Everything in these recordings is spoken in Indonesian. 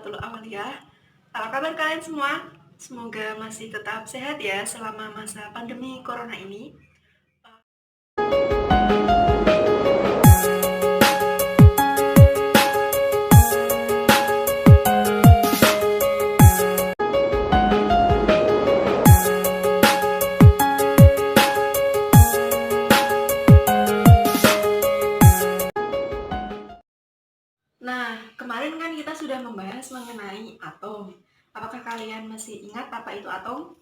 Fatul Awaliyah. Apa kabar kalian semua? Semoga masih tetap sehat ya selama masa pandemi corona ini. Nah, kemarin kan kita sudah membahas mengenai atom. Apakah kalian masih ingat apa itu atom?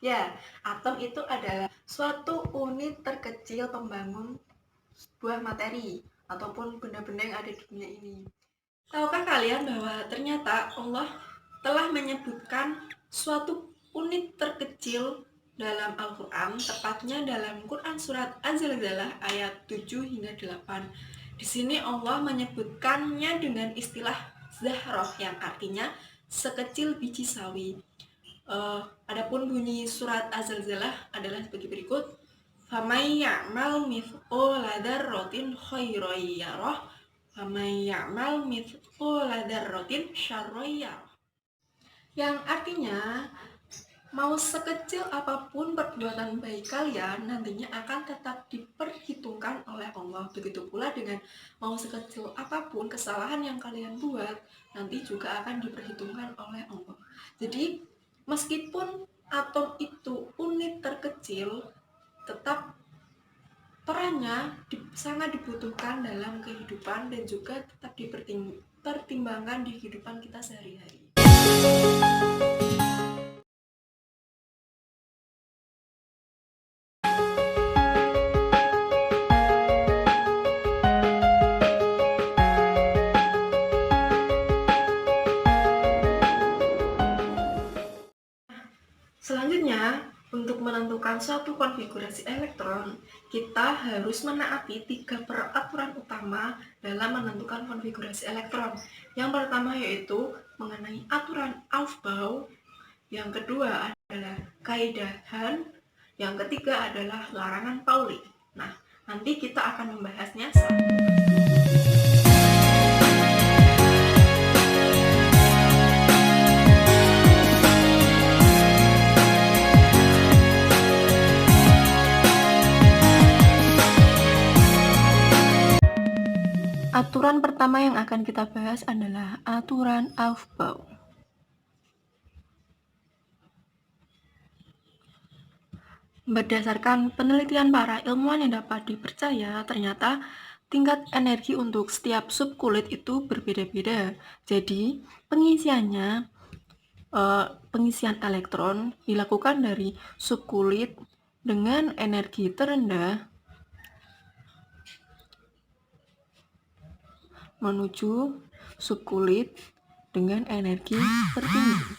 Ya, atom itu adalah suatu unit terkecil pembangun sebuah materi ataupun benda-benda yang ada di dunia ini. Tahukah kalian bahwa ternyata Allah telah menyebutkan suatu unit terkecil dalam Al-Quran, tepatnya dalam Quran surat Az-Zalzalah ayat 7 hingga 8. Di sini Allah menyebutkannya dengan istilah zahroh yang artinya sekecil biji sawi. Adapun bunyi surat Az-Zalzalah adalah sebagai berikut. Famay ya'mal mithqala dzarratin khairan yarah, famay ya'mal mithqala dzarratin syarran yarah. Yang artinya, mau sekecil apapun perbuatan baik kalian, nantinya akan tetap diperhitungkan oleh Allah. Begitu pula dengan mau sekecil apapun kesalahan yang kalian buat, nanti juga akan diperhitungkan oleh Allah. Jadi, meskipun atom itu unit terkecil, tetap perannya sangat dibutuhkan dalam kehidupan dan juga tetap dipertimbangkan di kehidupan kita sehari-hari. Selanjutnya, untuk menentukan suatu konfigurasi elektron, kita harus menaati 3 peraturan utama dalam menentukan konfigurasi elektron. Yang pertama yaitu mengenai aturan Aufbau, yang kedua adalah kaidah Hahn, yang ketiga adalah larangan Pauli. Nah, nanti kita akan membahasnya satu. Aturan pertama yang akan kita bahas adalah aturan Aufbau. Berdasarkan penelitian para ilmuwan yang dapat dipercaya, ternyata tingkat energi untuk setiap subkulit itu berbeda-beda. Jadi, pengisian elektron dilakukan dari subkulit dengan energi terendah menuju subkulit dengan energi tertinggi.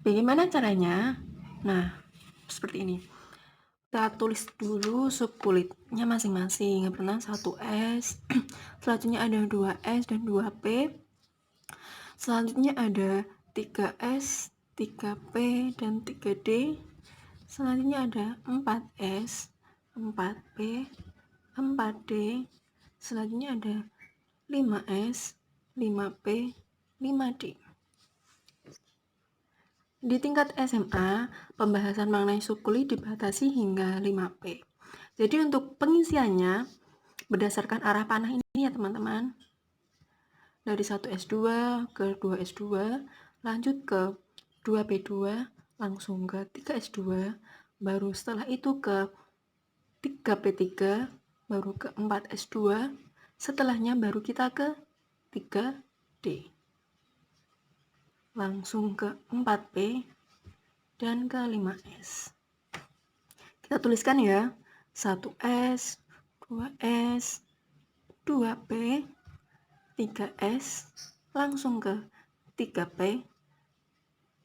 Bagaimana caranya? Nah, seperti ini. Kita tulis dulu subkulitnya masing-masing. Yang pertama 1S, selanjutnya ada 2S dan 2P. Selanjutnya ada 3S, 3P, dan 3D. Selanjutnya ada 4S, 4P, 4D. Selanjutnya ada 5S, 5P, 5D. Di tingkat SMA, pembahasan mengenai subkulit dibatasi hingga 5P. Jadi untuk pengisiannya berdasarkan arah panah ini ya teman-teman. Dari 1S2 ke 2S2, lanjut ke 2P2, langsung ke 3S2, baru setelah itu ke 3P3, baru ke 4S2, setelahnya baru kita ke 3D. Langsung ke 4P dan ke 5S. Kita tuliskan ya, 1S, 2S, 2P, 3S, langsung ke 3P,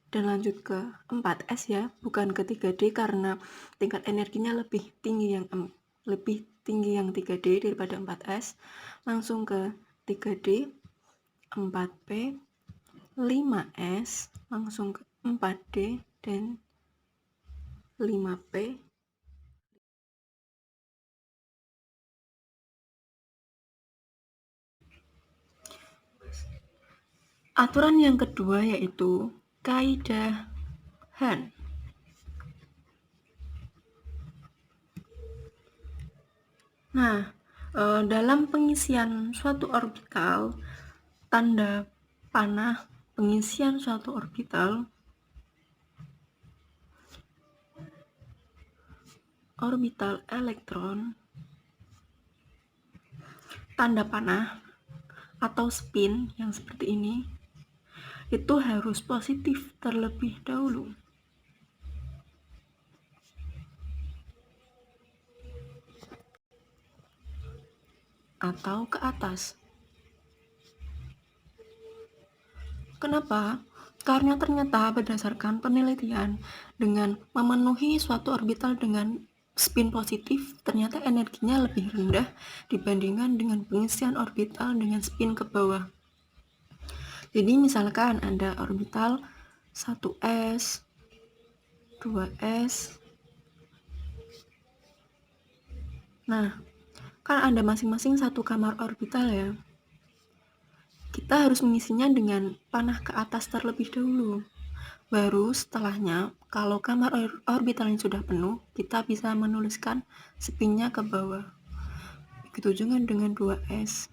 dan lanjut ke 4S ya, bukan ke 3D karena tingkat energinya lebih tinggi yang 3D daripada 4S. Langsung ke 3D, 4P, 5S, langsung ke 4D dan 5P Aturan yang kedua yaitu kaidah Han. Nah, dalam pengisian suatu orbital, tanda panah pengisian suatu orbital elektron, tanda panah atau spin yang seperti ini itu harus positif terlebih dahulu. Atau ke atas. Kenapa? Karena ternyata berdasarkan penelitian, dengan memenuhi suatu orbital dengan spin positif, ternyata energinya lebih rendah dibandingkan dengan pengisian orbital dengan spin ke bawah. Jadi misalkan ada orbital 1s, 2s. Nah, kan ada masing-masing satu kamar orbital ya. Kita harus mengisinya dengan panah ke atas terlebih dahulu. Baru setelahnya, kalau kamar orbitalnya sudah penuh, kita bisa menuliskan spinnya ke bawah. Begitu juga dengan 2s.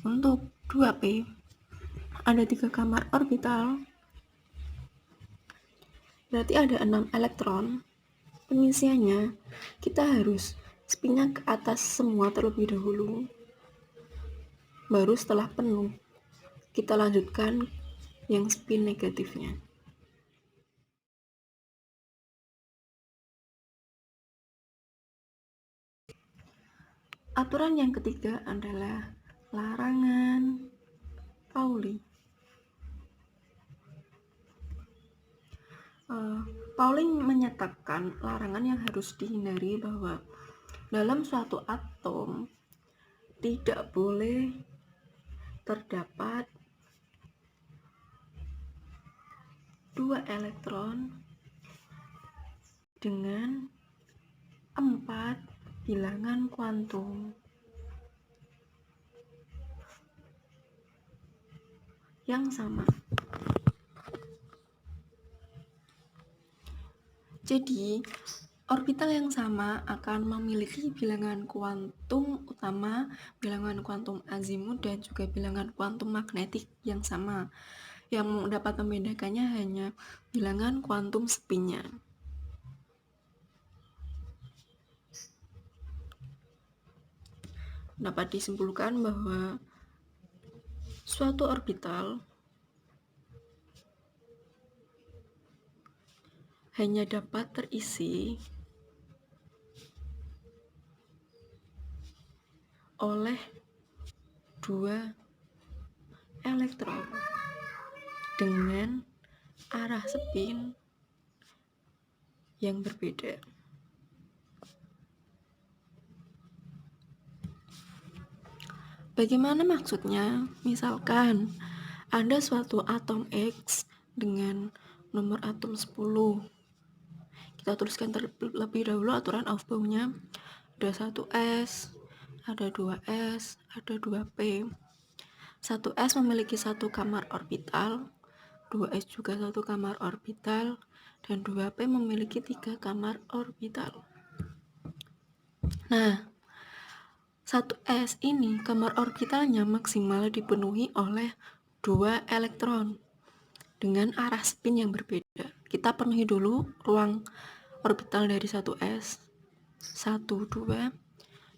Untuk 2p, ada 3 kamar orbital, berarti ada 6 elektron. Pengisiannya, kita harus spinnya ke atas semua terlebih dahulu. Baru setelah penuh, kita lanjutkan yang spin negatifnya. Aturan yang ketiga adalah larangan Pauli. Pauling menyatakan larangan yang harus dihindari bahwa dalam suatu atom tidak boleh terdapat 2 elektron dengan 4 bilangan kuantum yang sama. Jadi, orbital yang sama akan memiliki bilangan kuantum utama, bilangan kuantum azimut, dan juga bilangan kuantum magnetik yang sama. Yang dapat membedakannya hanya bilangan kuantum spinnya. Dapat disimpulkan bahwa suatu orbital hanya dapat terisi oleh 2 elektron dengan arah spin yang berbeda. Bagaimana maksudnya? Misalkan ada suatu atom X dengan nomor atom 10. Kita tuliskan terlebih dahulu aturan Aufbau-nya. Ada 1s, ada 2s, ada 2p. 1s memiliki satu kamar orbital, 2s juga satu kamar orbital, dan 2p memiliki 3 kamar orbital. Nah, 1s ini kamar orbitalnya maksimal dipenuhi oleh 2 elektron dengan arah spin yang berbeda. Kita penuhi dulu ruang orbital dari 1s, 1, 2,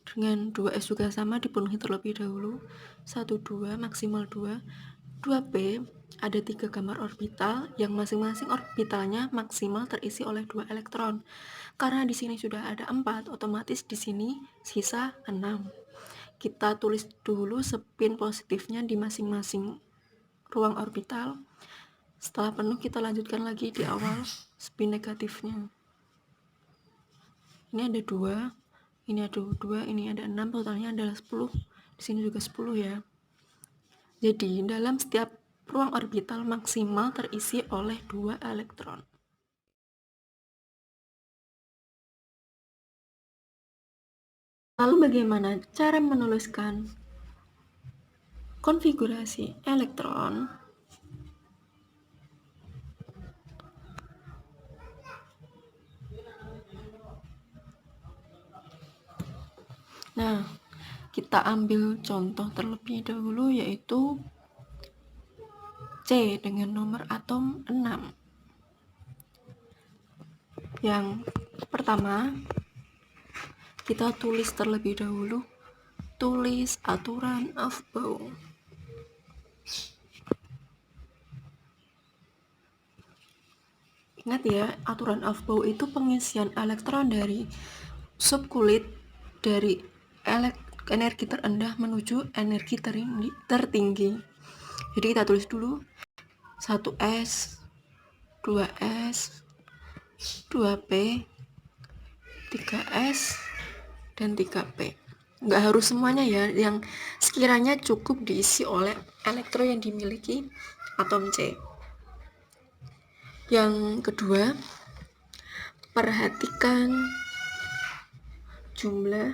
dengan 2s juga sama dipenuhi terlebih dahulu, 1, 2, maksimal 2. 2p ada 3 kamar orbital yang masing-masing orbitalnya maksimal terisi oleh 2 elektron. Karena di sini sudah ada 4, otomatis di sini sisa 6. Kita tulis dulu spin positifnya di masing-masing ruang orbital. Setelah penuh, kita lanjutkan lagi di awal spin negatifnya. Ini ada 2, ini ada 2, ini ada 6, totalnya adalah 10. Di sini juga 10 ya. Jadi, dalam setiap ruang orbital maksimal terisi oleh 2 elektron. Lalu bagaimana cara menuliskan konfigurasi elektron Nah, kita ambil contoh terlebih dahulu yaitu C dengan nomor atom 6. Yang pertama, kita tulis terlebih dahulu, tulis aturan Aufbau. Ingat ya, aturan Aufbau itu pengisian elektron dari subkulit dari energi terendah menuju energi tertinggi. Jadi kita tulis dulu 1S, 2S, 2P, 3S, dan 3P. Nggak harus semuanya ya, yang sekiranya cukup diisi oleh elektron yang dimiliki atom C. Yang kedua, perhatikan jumlah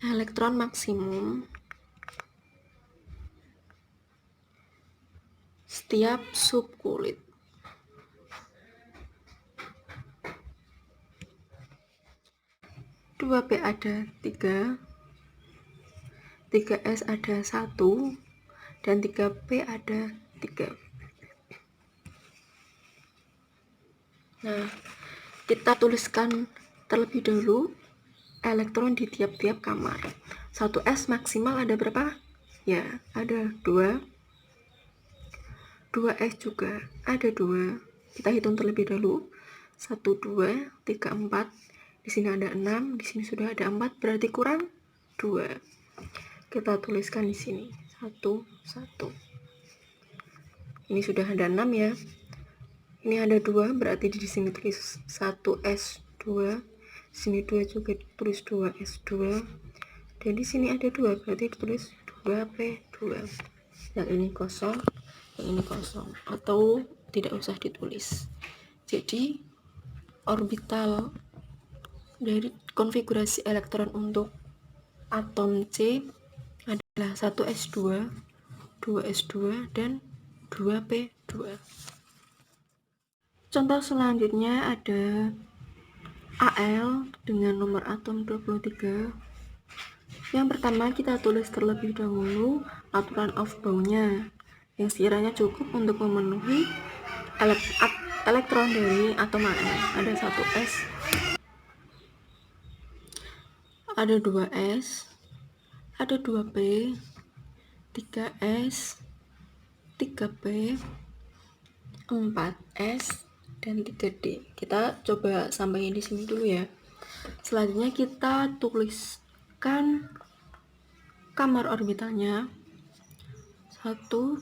elektron maksimum setiap subkulit. Dua P ada 3, 3S ada 1, dan 3P ada 3. Nah, kita tuliskan terlebih dahulu elektron di tiap-tiap kamar. 1S maksimal ada berapa? Ya, ada 2. 2S juga ada 2. Kita hitung terlebih dahulu. 1, 2, 3, 4. Di sini ada 6, di sini sudah ada 4, berarti kurang 2. Kita tuliskan di sini 1, 1. Ini sudah ada 6 ya. Ini ada 2, berarti di sini tulis 1S2, sini 2 juga tulis 2S2, dan di sini ada 2, berarti tulis 2P2. Yang ini kosong, yang ini kosong, atau tidak usah ditulis. Jadi orbital dari konfigurasi elektron untuk atom C adalah 1S2, 2S2, dan 2P2. Contoh selanjutnya ada Al dengan nomor atom 23. Yang pertama kita tulis terlebih dahulu aturan Aufbau-nya yang sekiranya cukup untuk memenuhi elektron dari atom Al. Ada 1S, ada 2S, ada 2P, 3S, 3P, 4S, dan 3D. Kita coba sampai di sini dulu ya. Selanjutnya kita tuliskan kamar orbitalnya 1, 1,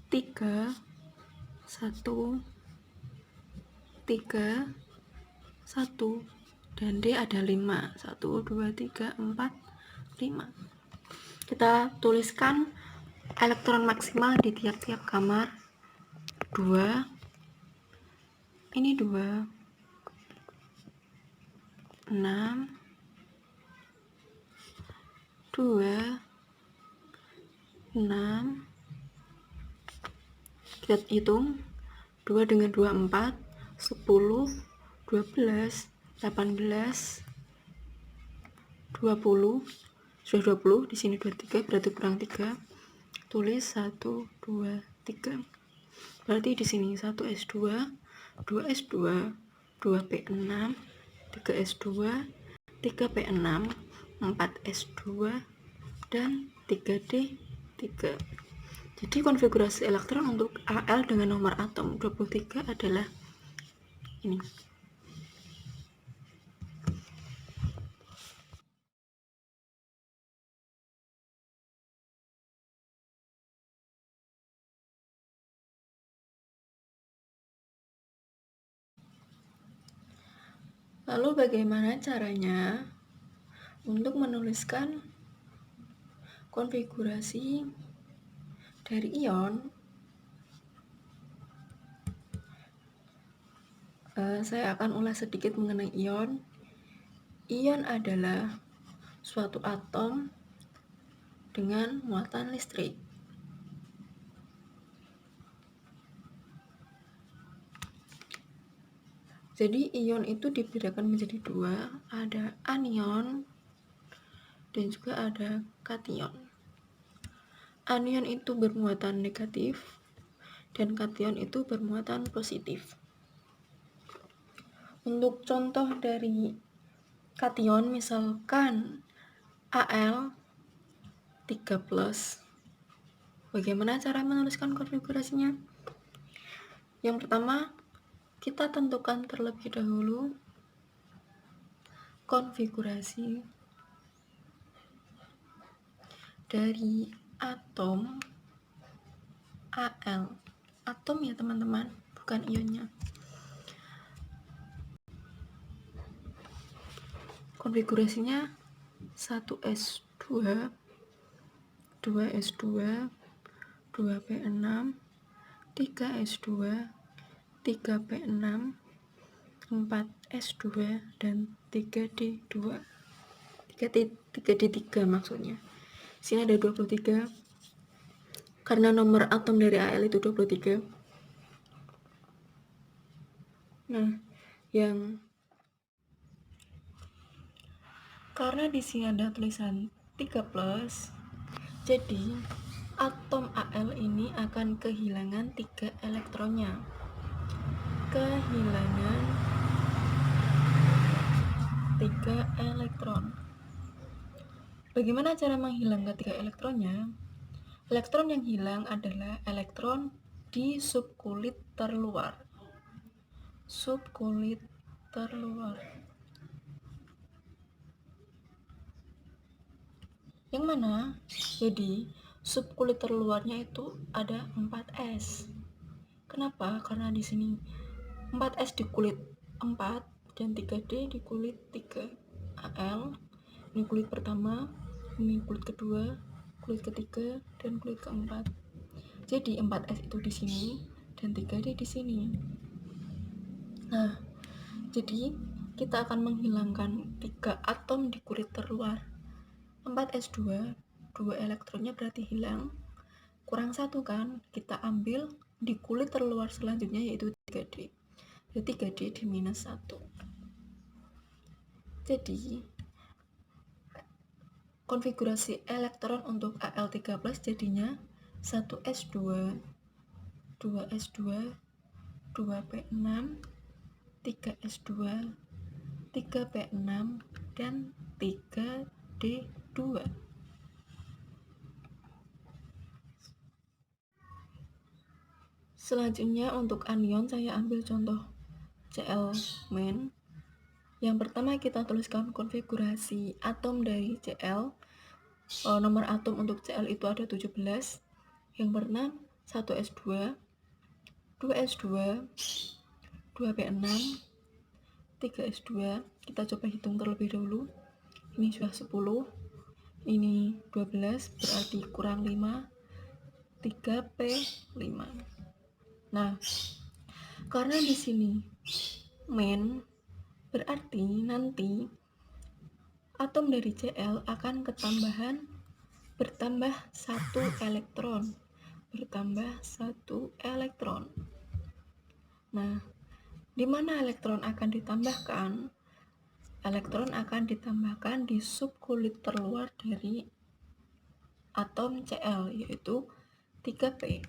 3, 1, 3, 1, dan D ada 5. 1, 2, 3, 4, 5. Kita tuliskan elektron maksimal di tiap-tiap kamar. 2, ini 2, 6, 2, 6. Kita hitung 2 dengan 2, 4, 10, 12, 18, 20. Sudah 20, di sini 23, berarti kurang 3. Tulis 1, 2, 3. Berarti di sini 1S2, 2S2, 2P6, 3S2, 3P6, 4S2, dan 3D3. Jadi konfigurasi elektron untuk Al dengan nomor atom 23 adalah ini. Lalu bagaimana caranya untuk menuliskan konfigurasi dari ion? Saya akan ulas sedikit mengenai ion. Ion adalah suatu atom dengan muatan listrik. Jadi ion itu dibedakan menjadi dua, ada anion dan juga ada kation. Anion itu bermuatan negatif dan kation itu bermuatan positif. Untuk contoh dari kation misalkan Al 3+. Bagaimana cara menuliskan konfigurasinya? Yang pertama, kita tentukan terlebih dahulu konfigurasi dari atom Al. Atom ya teman-teman, bukan ionnya. Konfigurasinya 1s2, 2s2, 2p6, 3s2, 3p6, 4s2, dan 3d2. 3d3 maksudnya. Sini ada 23. Karena nomor atom dari Al itu 23. Nah, karena di sini ada tulisan 3+, jadi atom Al ini akan kehilangan 3 elektronnya. Kehilangan 3 elektron. Bagaimana cara menghilangkan 3 elektronnya? Elektron yang hilang adalah elektron di subkulit terluar. Subkulit terluar. Yang mana? Jadi, subkulit terluarnya itu ada 4s. Kenapa? Karena di sini 4s di kulit 4 dan 3d di kulit 3. Al, ini kulit pertama, ini kulit kedua, kulit ketiga, dan kulit keempat. Jadi 4s itu di sini dan 3d di sini. Nah, jadi kita akan menghilangkan 3 atom di kulit terluar. 4s2, 2 elektronnya berarti hilang, kurang 1 kan, kita ambil di kulit terluar selanjutnya yaitu 3d. Jadi 3d di minus 1. Jadi konfigurasi elektron untuk Al3+ jadinya 1s2, 2s2, 2p6, 3s2, 3p6, dan 3d2. Selanjutnya untuk anion saya ambil contoh Cl-. Yang pertama kita tuliskan konfigurasi atom dari Cl. Nomor atom untuk Cl itu ada 17. Yang pertama 1s2, 2s2, 2p6, 3s2. Kita coba hitung terlebih dahulu. Ini sudah 10, ini 12, berarti kurang 5, 3p5. Nah, karena di sini main, berarti nanti atom dari Cl akan bertambah 1 elektron. Nah, di mana elektron akan ditambahkan? Elektron akan ditambahkan di subkulit terluar dari atom Cl, yaitu 3p.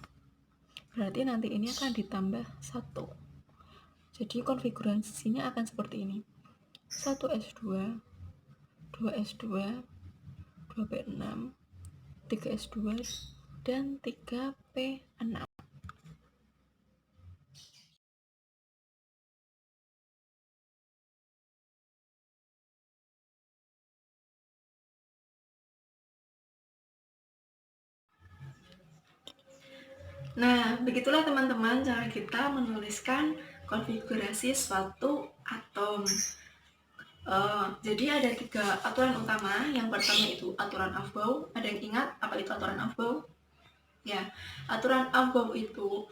Berarti nanti ini akan ditambah 1. Jadi konfigurasinya akan seperti ini. 1s2, 2s2, 2p6, 3s2, dan 3p6. Nah, begitulah teman-teman cara kita menuliskan konfigurasi suatu atom. Jadi ada 3 aturan utama. Yang pertama itu aturan Aufbau. Ada yang ingat apa itu aturan Aufbau? Ya, aturan Aufbau itu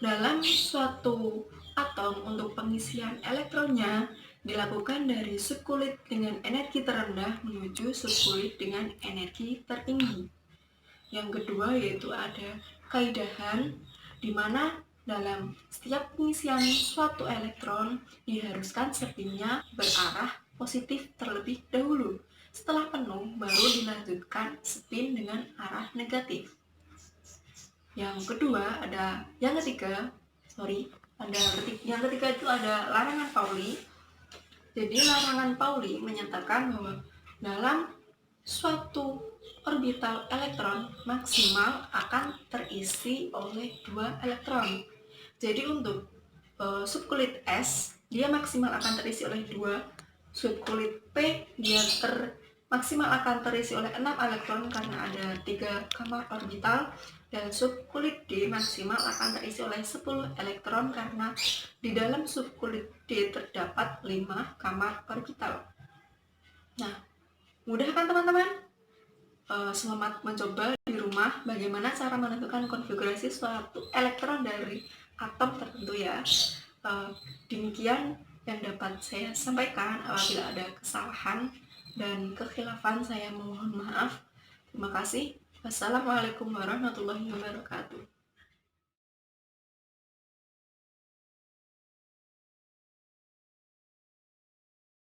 dalam suatu atom untuk pengisian elektronnya dilakukan dari subkulit dengan energi terendah menuju subkulit dengan energi tertinggi. Yang kedua yaitu ada kaidahan, di mana dalam setiap pengisian suatu elektron diharuskan spinnya berarah positif terlebih dahulu. Setelah penuh baru dilanjutkan spin dengan arah negatif. Yang ketiga itu ada larangan Pauli. Jadi larangan Pauli menyatakan bahwa dalam suatu orbital elektron maksimal akan terisi oleh 2 elektron. Jadi untuk subkulit S dia maksimal akan terisi oleh 2, subkulit P dia maksimal akan terisi oleh 6 elektron karena ada 3 kamar orbital, dan subkulit D maksimal akan terisi oleh 10 elektron karena di dalam subkulit D terdapat 5 kamar orbital. Nah, mudah kan teman-teman? Selamat mencoba di rumah bagaimana cara menentukan konfigurasi suatu elektron dari atom tertentu ya. Demikian yang dapat saya sampaikan. Apabila ada kesalahan dan kekhilafan saya mohon maaf. Terima kasih. Wassalamualaikum warahmatullahi wabarakatuh.